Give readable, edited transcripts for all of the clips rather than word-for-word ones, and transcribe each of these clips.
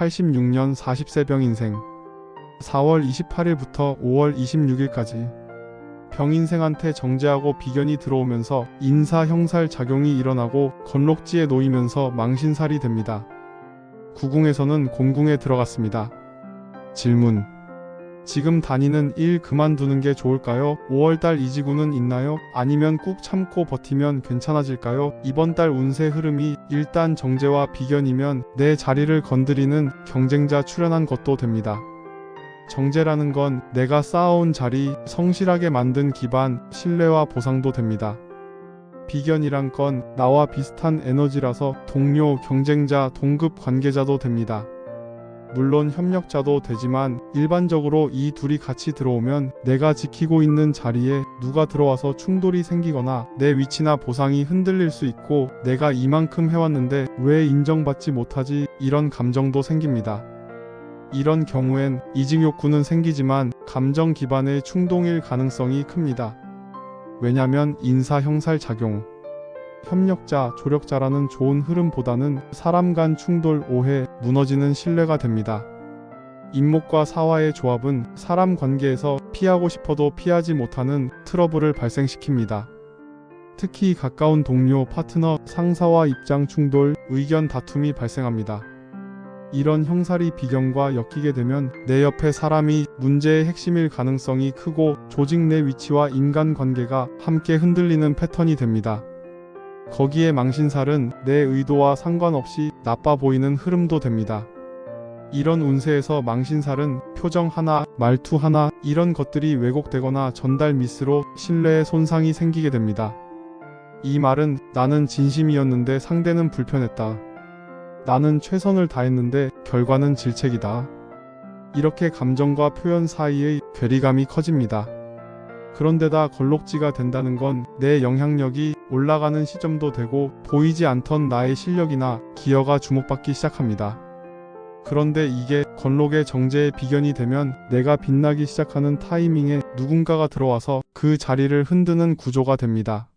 1986년 40세 병인생 4월 28일부터 5월 26일까지 병인생한테 정제하고 비견이 들어오면서 인사 형살 작용이 일어나고 건록지에 놓이면서 망신살이 됩니다. 구궁에서는 곤궁에 들어갔습니다. 질문. 지금 다니는 일 그만두는 게 좋을까요? 5월달 이지구는 있나요? 아니면 꾹 참고 버티면 괜찮아질까요? 이번 달 운세 흐름이 일단 정제와 비견이면 내 자리를 건드리는 경쟁자 출현한 것도 됩니다. 정제라는 건 내가 쌓아온 자리, 성실하게 만든 기반, 신뢰와 보상도 됩니다. 비견이란 건 나와 비슷한 에너지라서 동료, 경쟁자, 동급 관계자도 됩니다. 물론 협력자도 되지만 일반적으로 이 둘이 같이 들어오면 내가 지키고 있는 자리에 누가 들어와서 충돌이 생기거나 내 위치나 보상이 흔들릴 수 있고 내가 이만큼 해왔는데 왜 인정받지 못하지? 이런 감정도 생깁니다. 이런 경우엔 이직 욕구는 생기지만 감정 기반의 충동일 가능성이 큽니다. 왜냐면 인사 형살 작용. 협력자, 조력자라는 좋은 흐름보다는 사람 간 충돌, 오해, 무너지는 신뢰가 됩니다. 인목과 사화의 조합은 사람 관계에서 피하고 싶어도 피하지 못하는 트러블을 발생시킵니다. 특히 가까운 동료, 파트너, 상사와 입장 충돌, 의견 다툼이 발생합니다. 이런 형살이 비견과 엮이게 되면 내 옆에 사람이 문제의 핵심일 가능성이 크고 조직 내 위치와 인간관계가 함께 흔들리는 패턴이 됩니다. 거기에 망신살은 내 의도와 상관없이 나빠 보이는 흐름도 됩니다. 이런 운세에서 망신살은 표정 하나, 말투 하나 이런 것들이 왜곡되거나 전달 미스로 신뢰에 손상이 생기게 됩니다. 이 말은 나는 진심이었는데 상대는 불편했다. 나는 최선을 다했는데 결과는 질책이다. 이렇게 감정과 표현 사이의 괴리감이 커집니다. 그런데다 걸록지가 된다는 건 내 영향력이 올라가는 시점도 되고 보이지 않던 나의 실력이나 기여가 주목받기 시작합니다. 그런데 이게 건록의 정제의 비견이 되면 내가 빛나기 시작하는 타이밍에 누군가가 들어와서 그 자리를 흔드는 구조가 됩니다.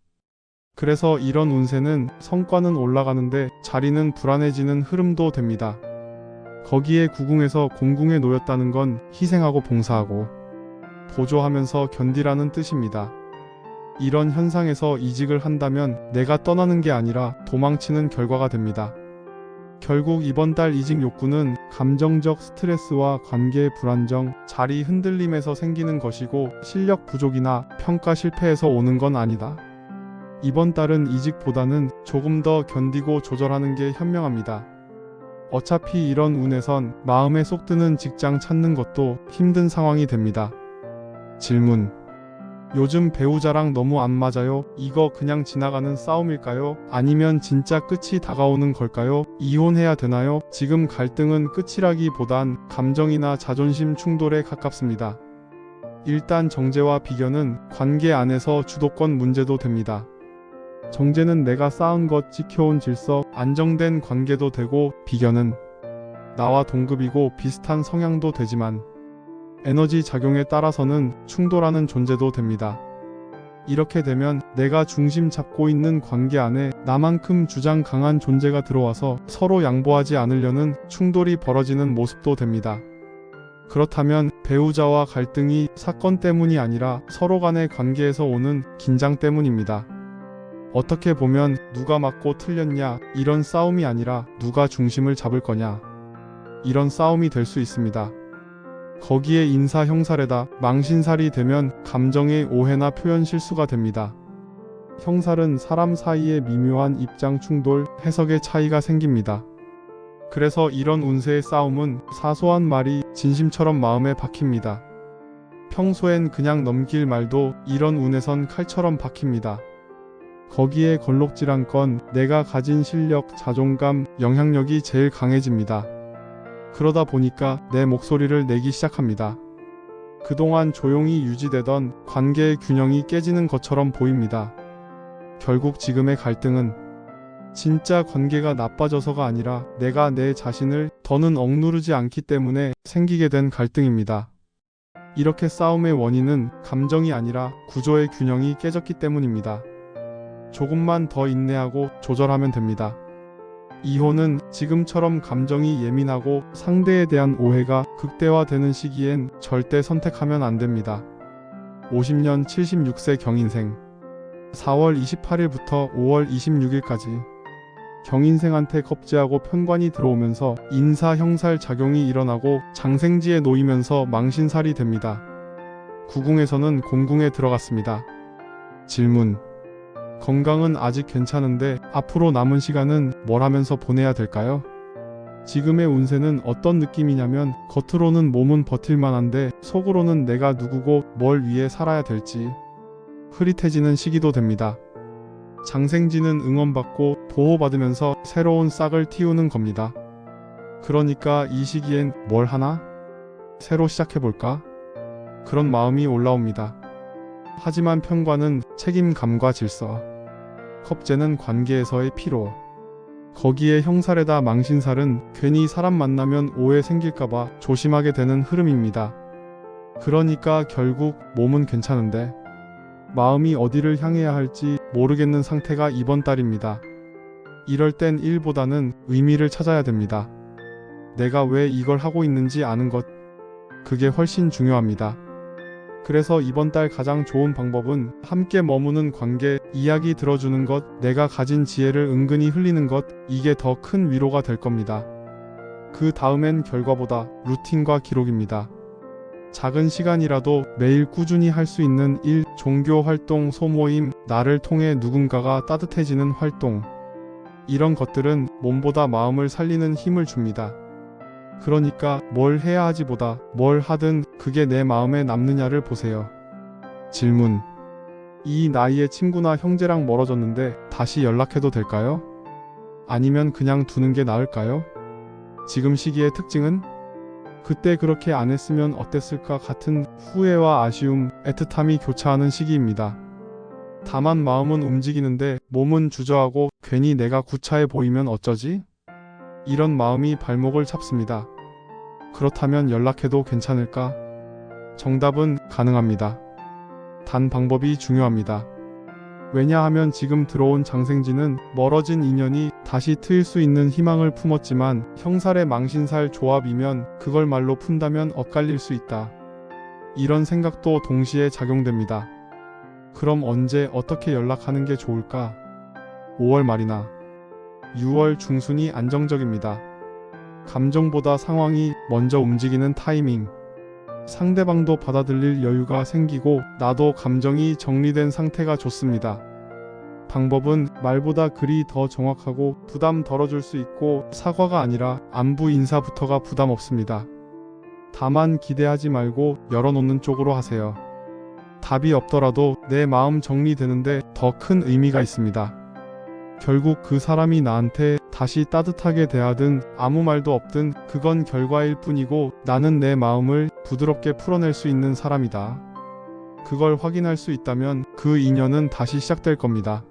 그래서 이런 운세는 성과는 올라가는데 자리는 불안해지는 흐름도 됩니다. 거기에 구궁에서 곤궁에 놓였다는 건 희생하고 봉사하고 보조하면서 견디라는 뜻입니다. 이런 현상에서 이직을 한다면 내가 떠나는 게 아니라 도망치는 결과가 됩니다. 결국 이번 달 이직 욕구는 감정적 스트레스와 관계의 불안정, 자리 흔들림에서 생기는 것이고 실력 부족이나 평가 실패에서 오는 건 아니다. 이번 달은 이직보다는 조금 더 견디고 조절하는 게 현명합니다. 어차피 이런 운에선 마음에 쏙 드는 직장 찾는 것도 힘든 상황이 됩니다. 질문. 요즘 배우자랑 너무 안 맞아요? 이거 그냥 지나가는 싸움일까요? 아니면 진짜 끝이 다가오는 걸까요? 이혼해야 되나요? 지금 갈등은 끝이라기보단 감정이나 자존심 충돌에 가깝습니다. 일단 정제와 비견은 관계 안에서 주도권 문제도 됩니다. 정제는 내가 쌓은 것, 지켜온 질서, 안정된 관계도 되고 비견은 나와 동급이고 비슷한 성향도 되지만 에너지 작용에 따라서는 충돌하는 존재도 됩니다. 이렇게 되면 내가 중심 잡고 있는 관계 안에 나만큼 주장 강한 존재가 들어와서 서로 양보하지 않으려는 충돌이 벌어지는 모습도 됩니다. 그렇다면 배우자와 갈등이 사건 때문이 아니라 서로 간의 관계에서 오는 긴장 때문입니다. 어떻게 보면 누가 맞고 틀렸냐 이런 싸움이 아니라 누가 중심을 잡을 거냐 이런 싸움이 될 수 있습니다. 거기에 인사 형살에다 망신살이 되면 감정의 오해나 표현 실수가 됩니다. 형살은 사람 사이의 미묘한 입장 충돌, 해석의 차이가 생깁니다. 그래서 이런 운세의 싸움은 사소한 말이 진심처럼 마음에 박힙니다. 평소엔 그냥 넘길 말도 이런 운에선 칼처럼 박힙니다. 거기에 걸록질한 건 내가 가진 실력, 자존감, 영향력이 제일 강해집니다. 그러다 보니까 내 목소리를 내기 시작합니다. 그동안 조용히 유지되던 관계의 균형이 깨지는 것처럼 보입니다. 결국 지금의 갈등은 진짜 관계가 나빠져서가 아니라 내가 내 자신을 더는 억누르지 않기 때문에 생기게 된 갈등입니다. 이렇게 싸움의 원인은 감정이 아니라 구조의 균형이 깨졌기 때문입니다. 조금만 더 인내하고 조절하면 됩니다. 이혼은 지금처럼 감정이 예민하고 상대에 대한 오해가 극대화되는 시기엔 절대 선택하면 안 됩니다. 50년 76세 경인생 4월 28일부터 5월 26일까지 경인생한테 겁재하고 편관이 들어오면서 인사 형살 작용이 일어나고 장생지에 놓이면서 망신살이 됩니다. 구궁에서는 공궁에 들어갔습니다. 질문. 건강은 아직 괜찮은데 앞으로 남은 시간은 뭘 하면서 보내야 될까요? 지금의 운세는 어떤 느낌이냐면 겉으로는 몸은 버틸만한데 속으로는 내가 누구고 뭘 위해 살아야 될지 흐릿해지는 시기도 됩니다. 장생지는 응원받고 보호받으면서 새로운 싹을 틔우는 겁니다. 그러니까 이 시기엔 뭘 하나? 새로 시작해볼까? 그런 마음이 올라옵니다. 하지만 편관은 책임감과 질서, 겁재는 관계에서의 피로, 거기에 형살에다 망신살은 괜히 사람 만나면 오해 생길까봐 조심하게 되는 흐름입니다. 그러니까 결국 몸은 괜찮은데 마음이 어디를 향해야 할지 모르겠는 상태가 이번 달입니다. 이럴 땐 일보다는 의미를 찾아야 됩니다. 내가 왜 이걸 하고 있는지 아는 것, 그게 훨씬 중요합니다. 그래서 이번 달 가장 좋은 방법은 함께 머무는 관계, 이야기 들어주는 것, 내가 가진 지혜를 은근히 흘리는 것, 이게 더 큰 위로가 될 겁니다. 그 다음엔 결과보다 루틴과 기록입니다. 작은 시간이라도 매일 꾸준히 할 수 있는 일, 종교 활동, 소모임, 나를 통해 누군가가 따뜻해지는 활동. 이런 것들은 몸보다 마음을 살리는 힘을 줍니다. 그러니까 뭘 해야 하지보다 뭘 하든 그게 내 마음에 남느냐를 보세요. 질문. 이 나이에 친구나 형제랑 멀어졌는데 다시 연락해도 될까요? 아니면 그냥 두는 게 나을까요? 지금 시기의 특징은? 그때 그렇게 안 했으면 어땠을까 같은 후회와 아쉬움, 애틋함이 교차하는 시기입니다. 다만 마음은 움직이는데 몸은 주저하고 괜히 내가 구차해 보이면 어쩌지? 이런 마음이 발목을 잡습니다. 그렇다면 연락해도 괜찮을까? 정답은 가능합니다. 단 방법이 중요합니다. 왜냐하면 지금 들어온 장생지는 멀어진 인연이 다시 트일 수 있는 희망을 품었지만 형살의 망신살 조합이면 그걸 말로 푼다면 엇갈릴 수 있다. 이런 생각도 동시에 작용됩니다. 그럼 언제 어떻게 연락하는 게 좋을까? 5월 말이나 6월 중순이 안정적입니다. 감정보다 상황이 먼저 움직이는 타이밍. 상대방도 받아들일 여유가 생기고 나도 감정이 정리된 상태가 좋습니다. 방법은 말보다 글이 더 정확하고 부담 덜어줄 수 있고 사과가 아니라 안부 인사부터가 부담 없습니다. 다만 기대하지 말고 열어놓는 쪽으로 하세요. 답이 없더라도 내 마음 정리되는데 더 큰 의미가 있습니다. 결국 그 사람이 나한테 다시 따뜻하게 대하든 아무 말도 없든 그건 결과일 뿐이고 나는 내 마음을 부드럽게 풀어낼 수 있는 사람이다. 그걸 확인할 수 있다면 그 인연은 다시 시작될 겁니다.